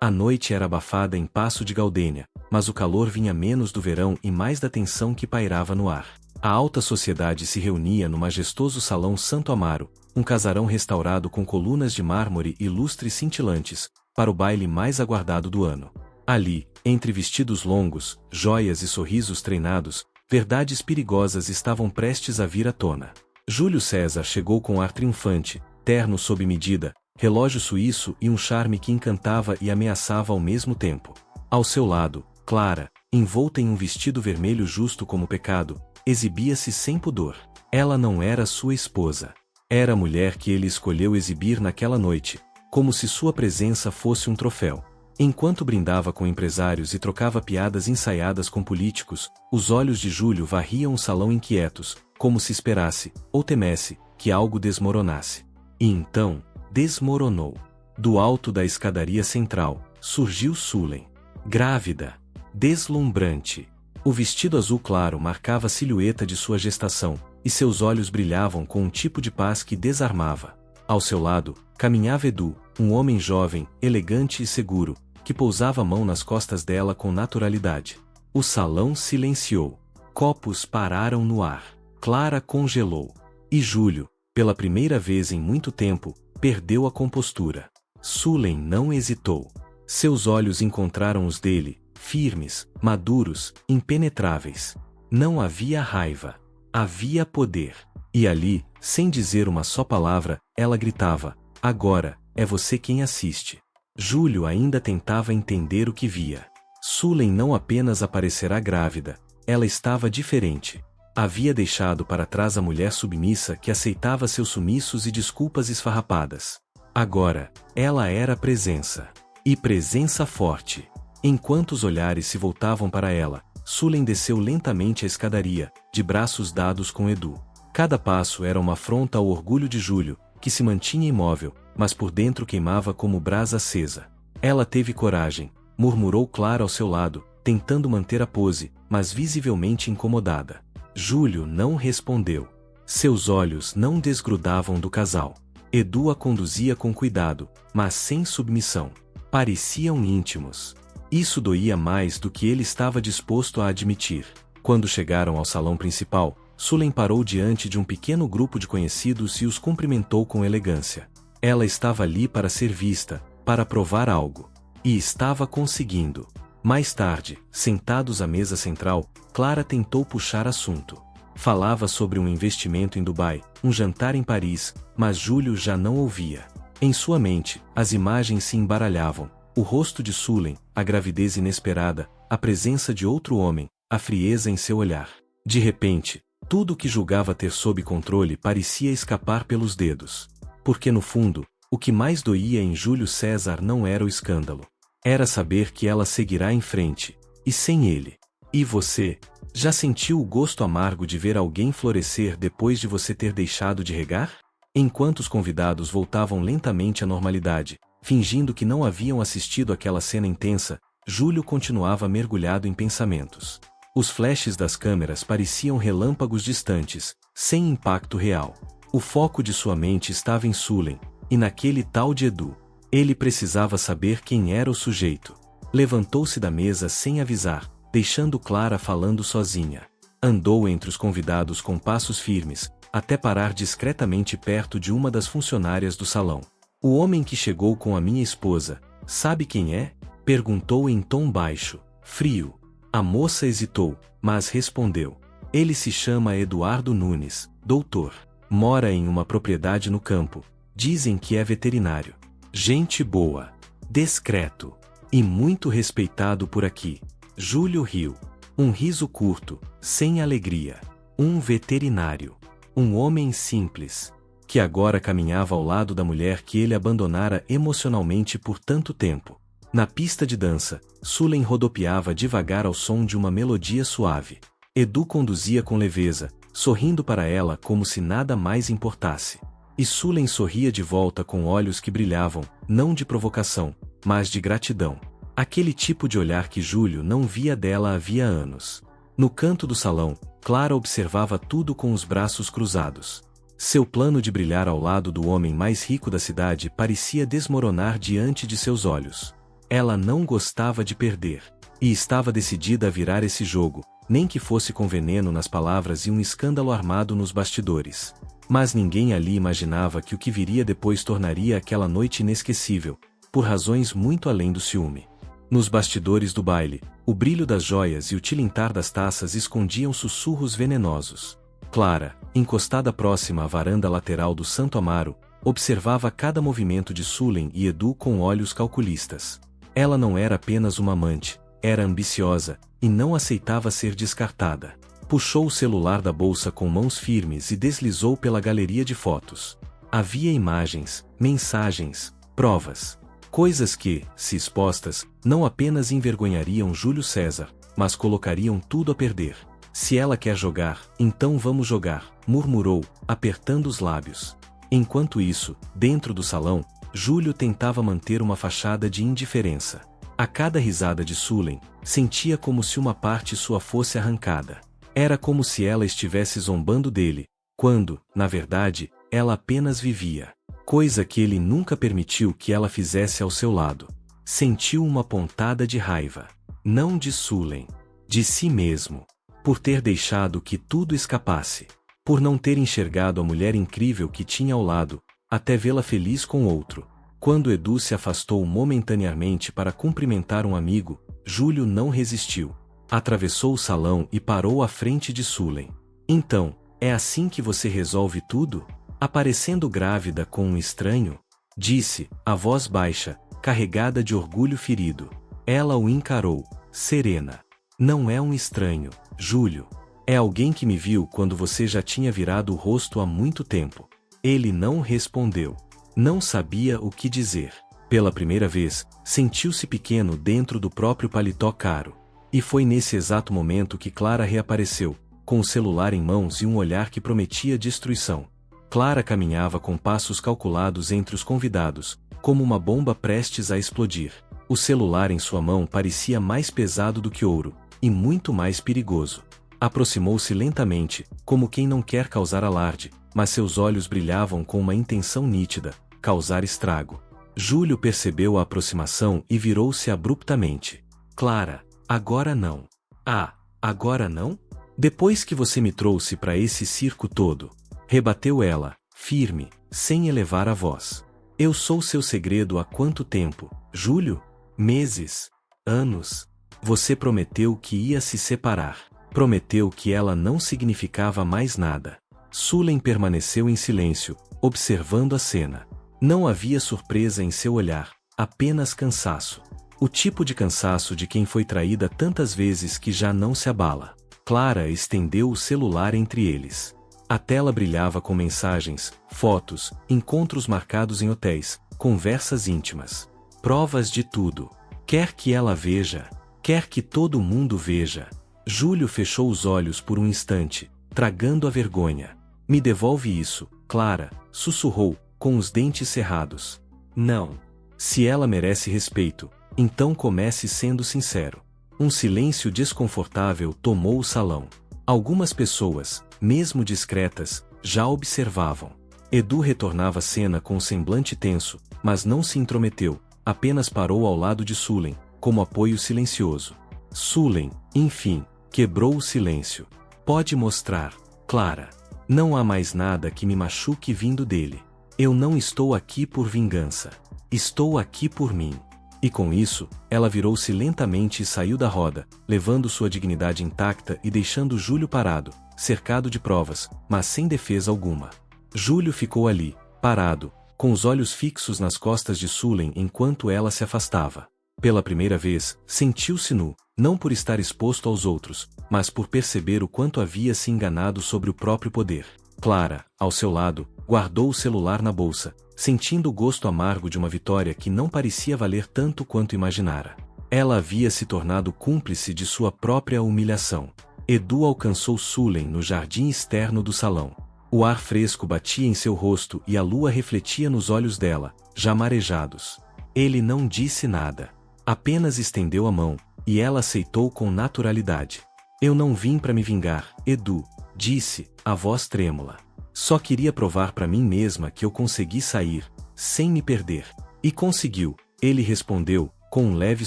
A noite era abafada em Paço de Galdênia, mas o calor vinha menos do verão e mais da tensão que pairava no ar. A alta sociedade se reunia no majestoso Salão Santo Amaro, um casarão restaurado com colunas de mármore e lustres cintilantes, para o baile mais aguardado do ano. Ali, entre vestidos longos, joias e sorrisos treinados, verdades perigosas estavam prestes a vir à tona. Júlio César chegou com ar triunfante, terno sob medida, relógio suíço e um charme que encantava e ameaçava ao mesmo tempo. Ao seu lado, Clara, envolta em um vestido vermelho justo como pecado, exibia-se sem pudor. Ela não era sua esposa. Era a mulher que ele escolheu exibir naquela noite, como se sua presença fosse um troféu. Enquanto brindava com empresários e trocava piadas ensaiadas com políticos, os olhos de Júlio varriam o salão inquietos, como se esperasse, ou temesse, que algo desmoronasse. E então, desmoronou. Do alto da escadaria central, surgiu Sulen. Grávida. Deslumbrante. O vestido azul claro marcava a silhueta de sua gestação, e seus olhos brilhavam com um tipo de paz que desarmava. Ao seu lado, caminhava Edu, um homem jovem, elegante e seguro, que pousava a mão nas costas dela com naturalidade. O salão silenciou. Copos pararam no ar. Clara congelou. E Júlio, pela primeira vez em muito tempo, perdeu a compostura. Sulen não hesitou. Seus olhos encontraram os dele, firmes, maduros, impenetráveis. Não havia raiva. Havia poder. E ali, sem dizer uma só palavra, ela gritava: agora, é você quem assiste. Júlio ainda tentava entender o que via. Sulen não apenas aparecerá grávida, ela estava diferente. Havia deixado para trás a mulher submissa que aceitava seus sumiços e desculpas esfarrapadas. Agora, ela era presença. E presença forte. Enquanto os olhares se voltavam para ela, Sulen desceu lentamente a escadaria, de braços dados com Edu. Cada passo era uma afronta ao orgulho de Júlio, que se mantinha imóvel, mas por dentro queimava como brasa acesa. Ela teve coragem, murmurou Clara ao seu lado, tentando manter a pose, mas visivelmente incomodada. Júlio não respondeu. Seus olhos não desgrudavam do casal. Edu a conduzia com cuidado, mas sem submissão. Pareciam íntimos. Isso doía mais do que ele estava disposto a admitir. Quando chegaram ao salão principal, Sulen parou diante de um pequeno grupo de conhecidos e os cumprimentou com elegância. Ela estava ali para ser vista, para provar algo. E estava conseguindo. Mais tarde, sentados à mesa central, Clara tentou puxar assunto. Falava sobre um investimento em Dubai, um jantar em Paris, mas Júlio já não ouvia. Em sua mente, as imagens se embaralhavam. O rosto de Sulen, a gravidez inesperada, a presença de outro homem, a frieza em seu olhar. De repente, tudo o que julgava ter sob controle parecia escapar pelos dedos. Porque no fundo, o que mais doía em Júlio César não era o escândalo. Era saber que ela seguirá em frente, e sem ele. E você? Já sentiu o gosto amargo de ver alguém florescer depois de você ter deixado de regar? Enquanto os convidados voltavam lentamente à normalidade, fingindo que não haviam assistido àquela cena intensa, Júlio continuava mergulhado em pensamentos. Os flashes das câmeras pareciam relâmpagos distantes, sem impacto real. O foco de sua mente estava em Sulen, e naquele tal de Edu. Ele precisava saber quem era o sujeito. Levantou-se da mesa sem avisar, deixando Clara falando sozinha. Andou entre os convidados com passos firmes, até parar discretamente perto de uma das funcionárias do salão. O homem que chegou com a minha esposa, sabe quem é? Perguntou em tom baixo, frio. A moça hesitou, mas respondeu. Ele se chama Eduardo Nunes, doutor. Mora em uma propriedade no campo. Dizem que é veterinário. Gente boa, discreto e muito respeitado por aqui. Júlio riu. Um riso curto, sem alegria. Um veterinário. Um homem simples, que agora caminhava ao lado da mulher que ele abandonara emocionalmente por tanto tempo. Na pista de dança, Sulen rodopiava devagar ao som de uma melodia suave. Edu conduzia com leveza, sorrindo para ela como se nada mais importasse. E Sulen sorria de volta com olhos que brilhavam, não de provocação, mas de gratidão. Aquele tipo de olhar que Júlio não via dela havia anos. No canto do salão, Clara observava tudo com os braços cruzados. Seu plano de brilhar ao lado do homem mais rico da cidade parecia desmoronar diante de seus olhos. Ela não gostava de perder. E estava decidida a virar esse jogo, nem que fosse com veneno nas palavras e um escândalo armado nos bastidores. Mas ninguém ali imaginava que o que viria depois tornaria aquela noite inesquecível, por razões muito além do ciúme. Nos bastidores do baile, o brilho das joias e o tilintar das taças escondiam sussurros venenosos. Clara, encostada próxima à varanda lateral do Santo Amaro, observava cada movimento de Sulen e Edu com olhos calculistas. Ela não era apenas uma amante, era ambiciosa, e não aceitava ser descartada. Puxou o celular da bolsa com mãos firmes e deslizou pela galeria de fotos. Havia imagens, mensagens, provas. Coisas que, se expostas, não apenas envergonhariam Júlio César, mas colocariam tudo a perder. Se ela quer jogar, então vamos jogar, murmurou, apertando os lábios. Enquanto isso, dentro do salão, Júlio tentava manter uma fachada de indiferença. A cada risada de Sulen, sentia como se uma parte sua fosse arrancada. Era como se ela estivesse zombando dele, quando, na verdade, ela apenas vivia. Coisa que ele nunca permitiu que ela fizesse ao seu lado. Sentiu uma pontada de raiva. Não de Sulen. De si mesmo. Por ter deixado que tudo escapasse. Por não ter enxergado a mulher incrível que tinha ao lado, até vê-la feliz com outro. Quando Edu se afastou momentaneamente para cumprimentar um amigo, Júlio não resistiu. Atravessou o salão e parou à frente de Sulen. Então, é assim que você resolve tudo? Aparecendo grávida com um estranho? Disse, a voz baixa, carregada de orgulho ferido. Ela o encarou, serena. Não é um estranho, Júlio. É alguém que me viu quando você já tinha virado o rosto há muito tempo. Ele não respondeu. Não sabia o que dizer. Pela primeira vez, sentiu-se pequeno dentro do próprio paletó caro. E foi nesse exato momento que Clara reapareceu, com o celular em mãos e um olhar que prometia destruição. Clara caminhava com passos calculados entre os convidados, como uma bomba prestes a explodir. O celular em sua mão parecia mais pesado do que ouro, e muito mais perigoso. Aproximou-se lentamente, como quem não quer causar alarde, mas seus olhos brilhavam com uma intenção nítida, causar estrago. Júlio percebeu a aproximação e virou-se abruptamente. Clara, agora não. Ah, agora não? Depois que você me trouxe para esse circo todo, rebateu ela, firme, sem elevar a voz. Eu sou seu segredo há quanto tempo, Júlio? Meses? Anos? Você prometeu que ia se separar. Prometeu que ela não significava mais nada. Sulen permaneceu em silêncio, observando a cena. Não havia surpresa em seu olhar, apenas cansaço. O tipo de cansaço de quem foi traída tantas vezes que já não se abala. Clara estendeu o celular entre eles. A tela brilhava com mensagens, fotos, encontros marcados em hotéis, conversas íntimas. Provas de tudo. Quer que ela veja. Quer que todo mundo veja. Júlio fechou os olhos por um instante, tragando a vergonha. Me devolve isso, Clara, sussurrou, com os dentes cerrados. Não. Se ela merece respeito, então comece sendo sincero. Um silêncio desconfortável tomou o salão. Algumas pessoas, mesmo discretas, já observavam. Edu retornava a cena com um semblante tenso, mas não se intrometeu, apenas parou ao lado de Sulen, como apoio silencioso. Sulen, enfim, quebrou o silêncio. Pode mostrar, Clara. Não há mais nada que me machuque vindo dele. Eu não estou aqui por vingança. Estou aqui por mim. E com isso, ela virou-se lentamente e saiu da roda, levando sua dignidade intacta e deixando Júlio parado, cercado de provas, mas sem defesa alguma. Júlio ficou ali, parado, com os olhos fixos nas costas de Sulen enquanto ela se afastava. Pela primeira vez, sentiu-se nu, não por estar exposto aos outros, mas por perceber o quanto havia se enganado sobre o próprio poder. Clara, ao seu lado, guardou o celular na bolsa, sentindo o gosto amargo de uma vitória que não parecia valer tanto quanto imaginara. Ela havia se tornado cúmplice de sua própria humilhação. Edu alcançou Sulen no jardim externo do salão. O ar fresco batia em seu rosto e a lua refletia nos olhos dela, já marejados. Ele não disse nada. Apenas estendeu a mão, e ela aceitou com naturalidade. Eu não vim para me vingar, Edu, disse, a voz trêmula. Só queria provar para mim mesma que eu consegui sair, sem me perder. E conseguiu, ele respondeu, com um leve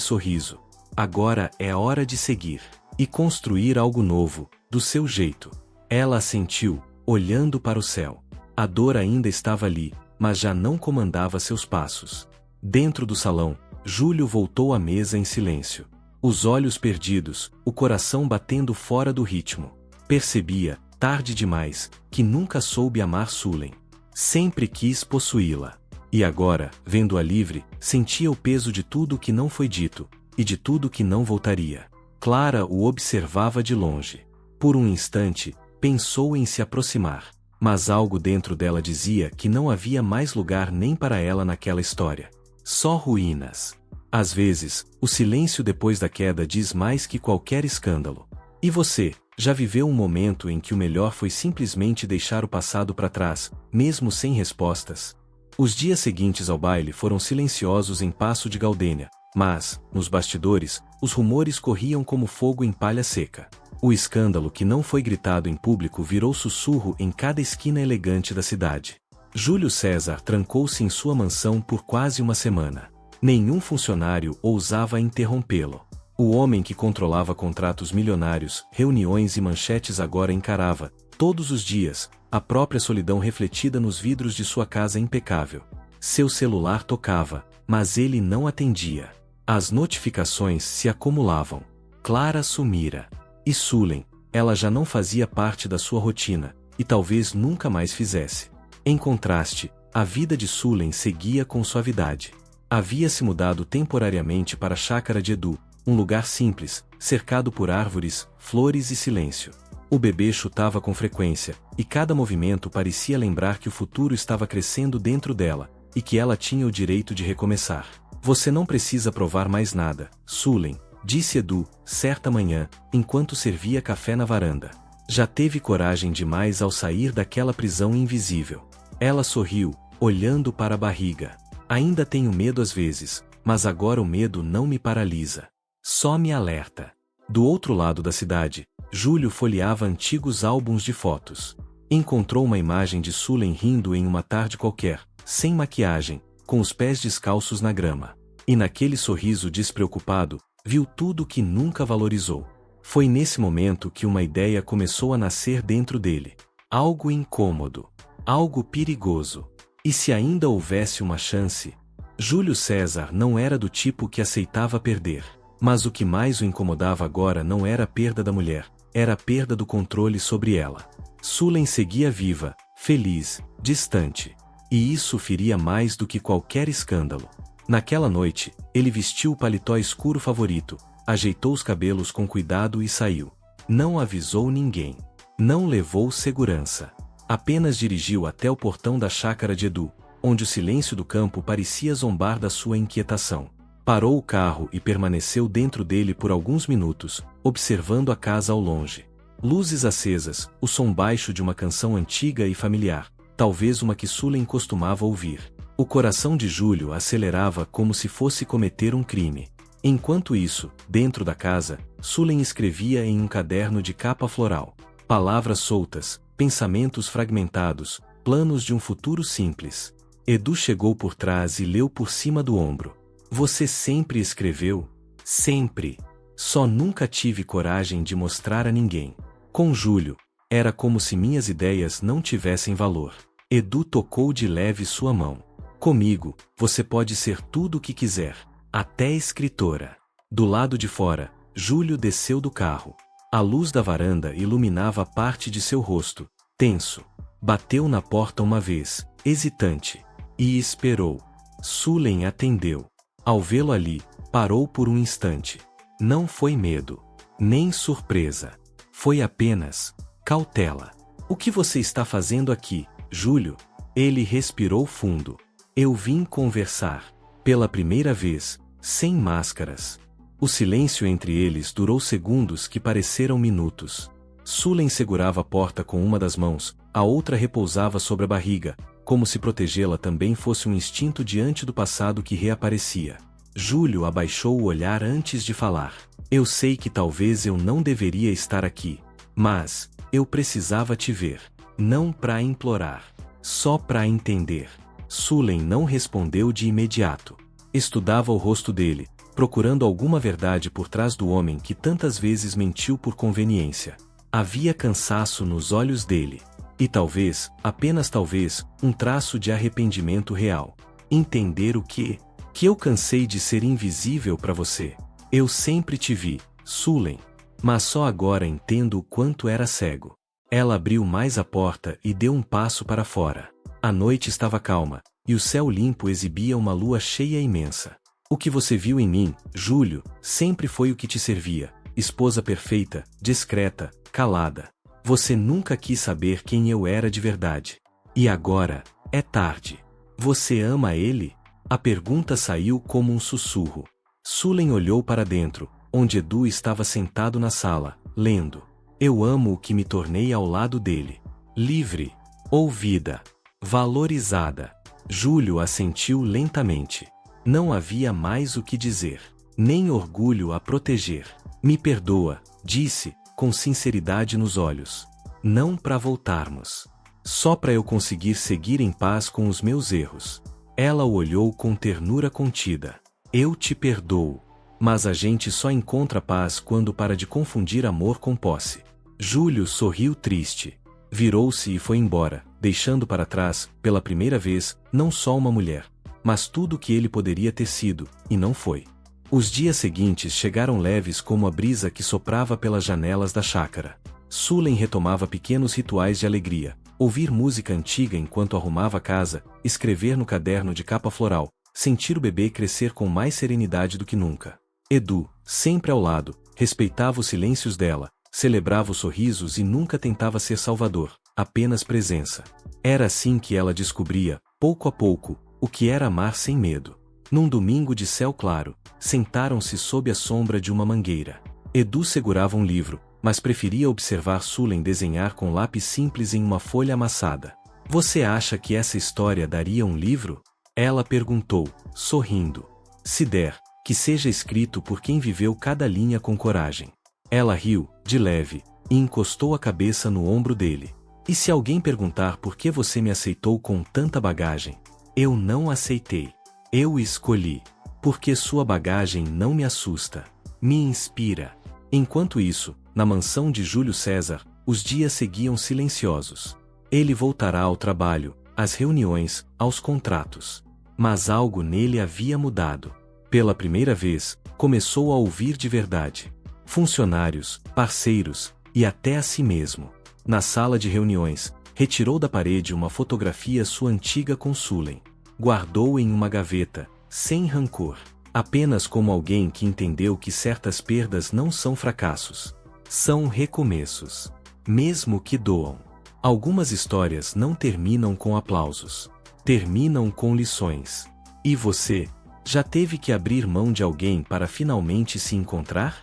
sorriso. Agora é hora de seguir e construir algo novo, do seu jeito. Ela assentiu, olhando para o céu. A dor ainda estava ali, mas já não comandava seus passos. Dentro do salão, Júlio voltou à mesa em silêncio. Os olhos perdidos, o coração batendo fora do ritmo. Percebia, tarde demais, que nunca soube amar Sulen. Sempre quis possuí-la. E agora, vendo-a livre, sentia o peso de tudo que não foi dito, e de tudo que não voltaria. Clara o observava de longe. Por um instante, pensou em se aproximar. Mas algo dentro dela dizia que não havia mais lugar nem para ela naquela história. Só ruínas. Às vezes, o silêncio depois da queda diz mais que qualquer escândalo. E você, já viveu um momento em que o melhor foi simplesmente deixar o passado para trás, mesmo sem respostas? Os dias seguintes ao baile foram silenciosos em Paço de Gaudênia, mas, nos bastidores, os rumores corriam como fogo em palha seca. O escândalo que não foi gritado em público virou sussurro em cada esquina elegante da cidade. Júlio César trancou-se em sua mansão por quase uma semana. Nenhum funcionário ousava interrompê-lo. O homem que controlava contratos milionários, reuniões e manchetes agora encarava, todos os dias, a própria solidão refletida nos vidros de sua casa impecável. Seu celular tocava, mas ele não atendia. As notificações se acumulavam. Clara sumira. E Sulen, ela já não fazia parte da sua rotina, e talvez nunca mais fizesse. Em contraste, a vida de Sulen seguia com suavidade. Havia se mudado temporariamente para a chácara de Edu, um lugar simples, cercado por árvores, flores e silêncio. O bebê chutava com frequência, e cada movimento parecia lembrar que o futuro estava crescendo dentro dela, e que ela tinha o direito de recomeçar. Você não precisa provar mais nada, Sulen, disse Edu, certa manhã, enquanto servia café na varanda. Já teve coragem demais ao sair daquela prisão invisível. Ela sorriu, olhando para a barriga. Ainda tenho medo às vezes, mas agora o medo não me paralisa. Só me alerta. Do outro lado da cidade, Júlio folheava antigos álbuns de fotos. Encontrou uma imagem de Sulen rindo em uma tarde qualquer, sem maquiagem, com os pés descalços na grama. E naquele sorriso despreocupado, viu tudo que nunca valorizou. Foi nesse momento que uma ideia começou a nascer dentro dele. Algo incômodo. Algo perigoso. E se ainda houvesse uma chance? Júlio César não era do tipo que aceitava perder. Mas o que mais o incomodava agora não era a perda da mulher, era a perda do controle sobre ela. Sulen seguia viva, feliz, distante. E isso feria mais do que qualquer escândalo. Naquela noite, ele vestiu o paletó escuro favorito, ajeitou os cabelos com cuidado e saiu. Não avisou ninguém. Não levou segurança. Apenas dirigiu até o portão da chácara de Edu, onde o silêncio do campo parecia zombar da sua inquietação. Parou o carro e permaneceu dentro dele por alguns minutos, observando a casa ao longe. Luzes acesas, o som baixo de uma canção antiga e familiar, talvez uma que Sulen costumava ouvir. O coração de Júlio acelerava como se fosse cometer um crime. Enquanto isso, dentro da casa, Sulen escrevia em um caderno de capa floral. Palavras soltas, pensamentos fragmentados, planos de um futuro simples. Edu chegou por trás e leu por cima do ombro. Você sempre escreveu? Sempre. Só nunca tive coragem de mostrar a ninguém. Com Júlio, era como se minhas ideias não tivessem valor. Edu tocou de leve sua mão. Comigo, você pode ser tudo o que quiser, até escritora. Do lado de fora, Júlio desceu do carro. A luz da varanda iluminava parte de seu rosto, tenso. Bateu na porta uma vez, hesitante, e esperou. Sulen atendeu. Ao vê-lo ali, parou por um instante. Não foi medo, nem surpresa. Foi apenas cautela. O que você está fazendo aqui, Júlio? Ele respirou fundo. Eu vim conversar. Pela primeira vez, sem máscaras. O silêncio entre eles durou segundos que pareceram minutos. Sulen segurava a porta com uma das mãos, a outra repousava sobre a barriga, como se protegê-la também fosse um instinto diante do passado que reaparecia. Júlio abaixou o olhar antes de falar. Eu sei que talvez eu não deveria estar aqui, mas eu precisava te ver. Não para implorar, só para entender. Sulen não respondeu de imediato. Estudava o rosto dele, procurando alguma verdade por trás do homem que tantas vezes mentiu por conveniência. Havia cansaço nos olhos dele. E talvez, apenas talvez, um traço de arrependimento real. Entender o quê? Que eu cansei de ser invisível para você. Eu sempre te vi, Sulen. Mas só agora entendo o quanto era cego. Ela abriu mais a porta e deu um passo para fora. A noite estava calma, e o céu limpo exibia uma lua cheia imensa. O que você viu em mim, Júlio, sempre foi o que te servia. Esposa perfeita, discreta, calada. Você nunca quis saber quem eu era de verdade. E agora, é tarde. Você ama ele? A pergunta saiu como um sussurro. Sulen olhou para dentro, onde Edu estava sentado na sala, lendo. Eu amo o que me tornei ao lado dele. Livre, ouvida, valorizada. Júlio assentiu lentamente. Não havia mais o que dizer, nem orgulho a proteger. Me perdoa, disse, com sinceridade nos olhos. Não para voltarmos. Só para eu conseguir seguir em paz com os meus erros. Ela o olhou com ternura contida. Eu te perdoo. Mas a gente só encontra paz quando para de confundir amor com posse. Júlio sorriu triste. Virou-se e foi embora, deixando para trás, pela primeira vez, não só uma mulher, mas tudo o que ele poderia ter sido, e não foi. Os dias seguintes chegaram leves como a brisa que soprava pelas janelas da chácara. Sulen retomava pequenos rituais de alegria, ouvir música antiga enquanto arrumava a casa, escrever no caderno de capa floral, sentir o bebê crescer com mais serenidade do que nunca. Edu, sempre ao lado, respeitava os silêncios dela, celebrava os sorrisos e nunca tentava ser salvador, apenas presença. Era assim que ela descobria, pouco a pouco, o que era amar sem medo. Num domingo de céu claro, sentaram-se sob a sombra de uma mangueira. Edu segurava um livro, mas preferia observar Sulen desenhar com lápis simples em uma folha amassada. Você acha que essa história daria um livro? Ela perguntou, sorrindo. Se der, que seja escrito por quem viveu cada linha com coragem. Ela riu, de leve, e encostou a cabeça no ombro dele. E se alguém perguntar por que você me aceitou com tanta bagagem? Eu não aceitei. Eu escolhi. Porque sua bagagem não me assusta. Me inspira. Enquanto isso, na mansão de Júlio César, os dias seguiam silenciosos. Ele voltará ao trabalho, às reuniões, aos contratos. Mas algo nele havia mudado. Pela primeira vez, começou a ouvir de verdade. Funcionários, parceiros, e até a si mesmo. Na sala de reuniões, retirou da parede uma fotografia sua antiga com Sulen. Guardou em uma gaveta, sem rancor. Apenas como alguém que entendeu que certas perdas não são fracassos. São recomeços. Mesmo que doam. Algumas histórias não terminam com aplausos. Terminam com lições. E você? Já teve que abrir mão de alguém para finalmente se encontrar?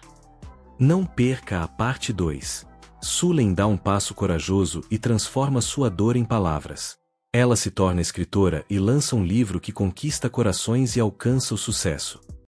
Não perca a parte 2. Sulen dá um passo corajoso e transforma sua dor em palavras. Ela se torna escritora e lança um livro que conquista corações e alcança o sucesso.